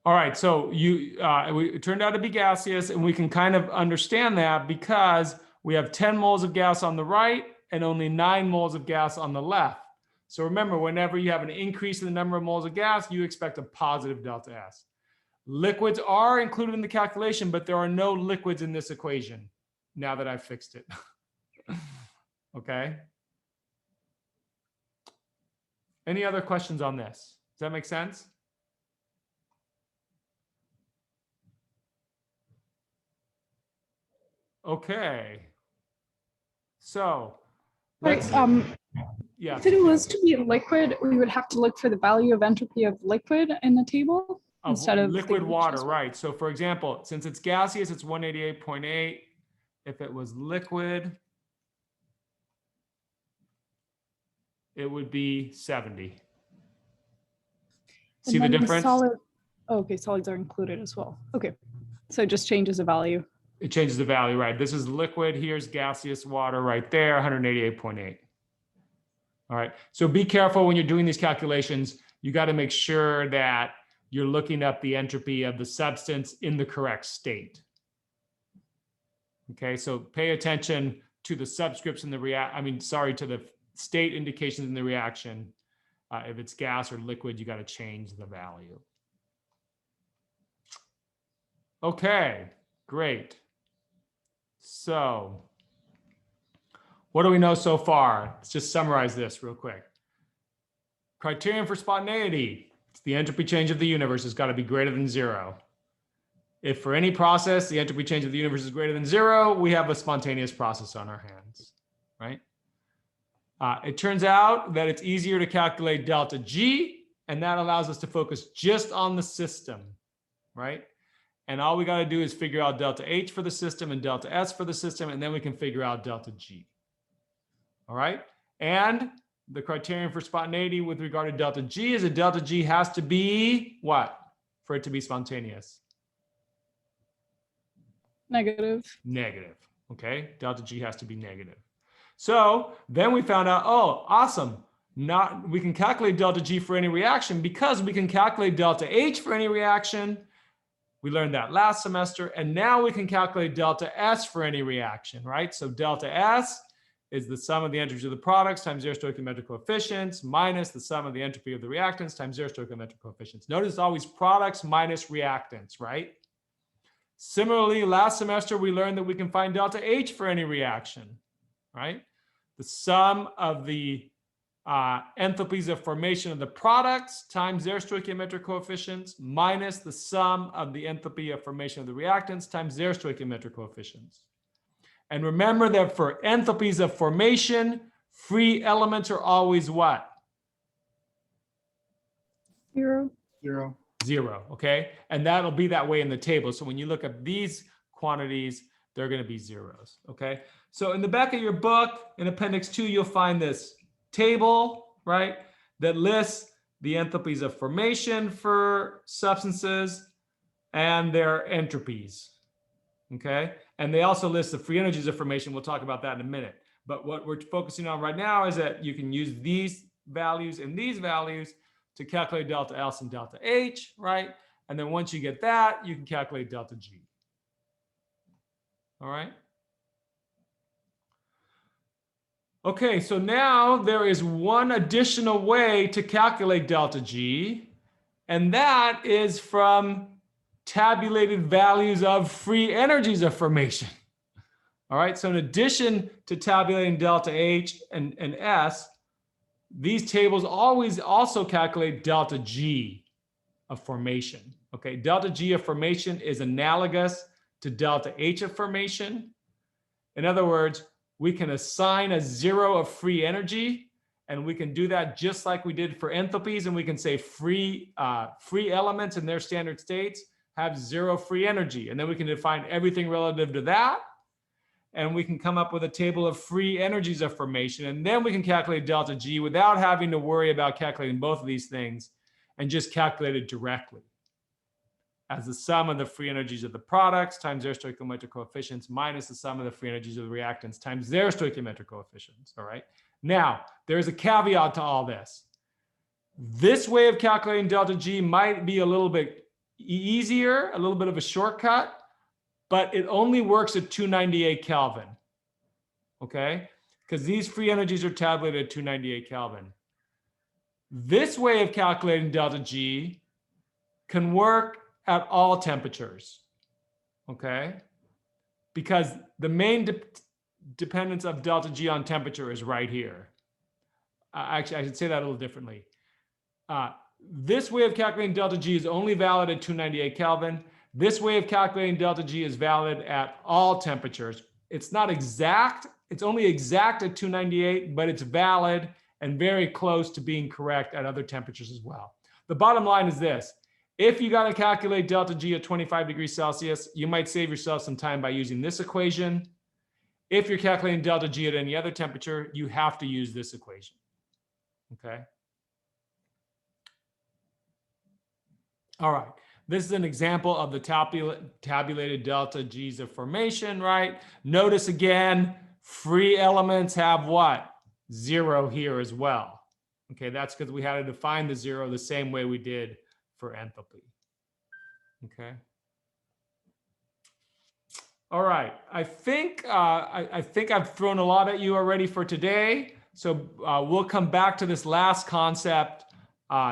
A: All right, so it turned out to be gaseous, and we can kind of understand that because we have 10 moles of gas on the right and only 9 moles of gas on the left. So remember, whenever you have an increase in the number of moles of gas, you expect a positive delta S. Liquids are included in the calculation, but there are no liquids in this equation now that I've fixed it. Okay. Any other questions on this? Does that make sense? Okay. So
D: Right,
A: let's, yeah.
D: if it was to be liquid, we would have to look for the value of entropy of liquid in the table instead of
A: liquid
D: the
A: water,
D: gaseous
A: right? So for example, since it's gaseous, it's 188.8. If it was liquid, it would be 70. See the
D: And then
A: difference?
D: solid, oh, okay, solids are included as well. Okay, so it just changes the value.
A: It changes the value, right? This is liquid. Here's gaseous water right there, 188.8. All right. So be careful when you're doing these calculations. You got to make sure that you're looking up the entropy of the substance in the correct state. Okay. So pay attention to the subscripts in the to the state indications in the reaction. If it's gas or liquid, you got to change the value. Okay, great. So what do we know so far? Let's just summarize this real quick. Criterion for spontaneity. It's the entropy change of the universe has got to be greater than 0. If for any process, the entropy change of the universe is greater than 0, we have a spontaneous process on our hands, right? It turns out that it's easier to calculate delta G, and that allows us to focus just on the system, right? And all we got to do is figure out delta H for the system and delta S for the system, and then we can figure out delta G. All right. And the criterion for spontaneity with regard to delta G is that delta G has to be what for it to be spontaneous?
D: Negative.
A: Negative. Okay. Delta G has to be negative. So then we found out, oh, awesome. We can calculate delta G for any reaction because we can calculate delta H for any reaction. We learned that last semester. And now we can calculate delta S for any reaction, right? So delta S is the sum of the entropy of the products times their stoichiometric coefficients minus the sum of the entropy of the reactants times their stoichiometric coefficients. Notice it's always products minus reactants, right? Similarly, last semester, we learned that we can find delta H for any reaction, right? The sum of the enthalpies of formation of the products times their stoichiometric coefficients minus the sum of the enthalpy of formation of the reactants times their stoichiometric coefficients. And remember that for enthalpies of formation, free elements are always what?
D: 0.
C: 0.
A: 0, okay? And that'll be that way in the table. So when you look at these quantities, they're going to be zeros, okay? So in the back of your book, in Appendix 2, you'll find this table, right, that lists the enthalpies of formation for substances and their entropies, okay? And they also list the free energies of formation. We'll talk about that in a minute. But what we're focusing on right now is that you can use these values and these values to calculate delta S and delta H, right? And then once you get that, you can calculate delta G. All right. Okay, so now there is one additional way to calculate delta G, and that is from tabulated values of free energies of formation. All right, so in addition to tabulating delta H and S, these tables always also calculate delta G of formation. Okay, delta G of formation is analogous to delta H of formation. In other words, we can assign a 0 of free energy, and we can do that just like we did for enthalpies, and we can say free elements in their standard states have 0 free energy, and then we can define everything relative to that, and we can come up with a table of free energies of formation, and then we can calculate delta G without having to worry about calculating both of these things, and just calculate it directly as the sum of the free energies of the products times their stoichiometric coefficients minus the sum of the free energies of the reactants times their stoichiometric coefficients. All right. Now, there's a caveat to all this. This way of calculating delta G might be a little bit easier, a little bit of a shortcut, but it only works at 298 Kelvin. Okay. Because these free energies are tabulated at 298 Kelvin. This way of calculating delta G can work at all temperatures, okay? Because the main dependence of delta G on temperature is right here. Actually, I should say that a little differently. This way of calculating delta G is only valid at 298 Kelvin. This way of calculating delta G is valid at all temperatures. It's not exact, it's only exact at 298, but it's valid and very close to being correct at other temperatures as well. The bottom line is this. If you got to calculate delta G at 25 degrees Celsius, you might save yourself some time by using this equation. If you're calculating delta G at any other temperature, you have to use this equation. Okay. All right. This is an example of the tabulated delta G's of formation, right? Notice again, free elements have what? 0 here as well. Okay, that's because we had to define the 0 the same way we did for enthalpy. Okay. All right. I think I've thrown a lot at you already for today. So we'll come back to this last concept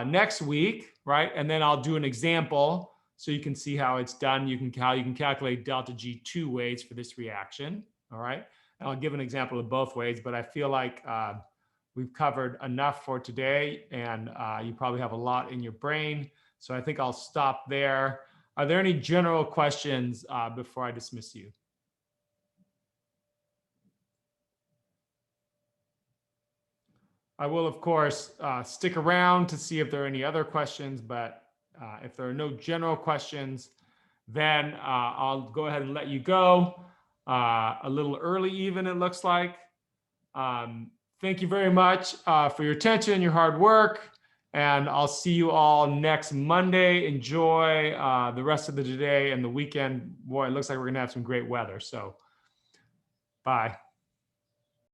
A: next week, right? And then I'll do an example so you can see how it's done. You can calculate delta G 2 ways for this reaction. All right. And I'll give an example of both ways, but I feel like we've covered enough for today, and you probably have a lot in your brain. So I think I'll stop there. Are there any general questions before I dismiss you? I will, of course, stick around to see if there are any other questions, but if there are no general questions, then I'll go ahead and let you go a little early even, it looks like. Thank you very much for your attention, your hard work. And I'll see you all next Monday. Enjoy the rest of the day and the weekend. Boy, it looks like we're going to have some great weather. So, bye.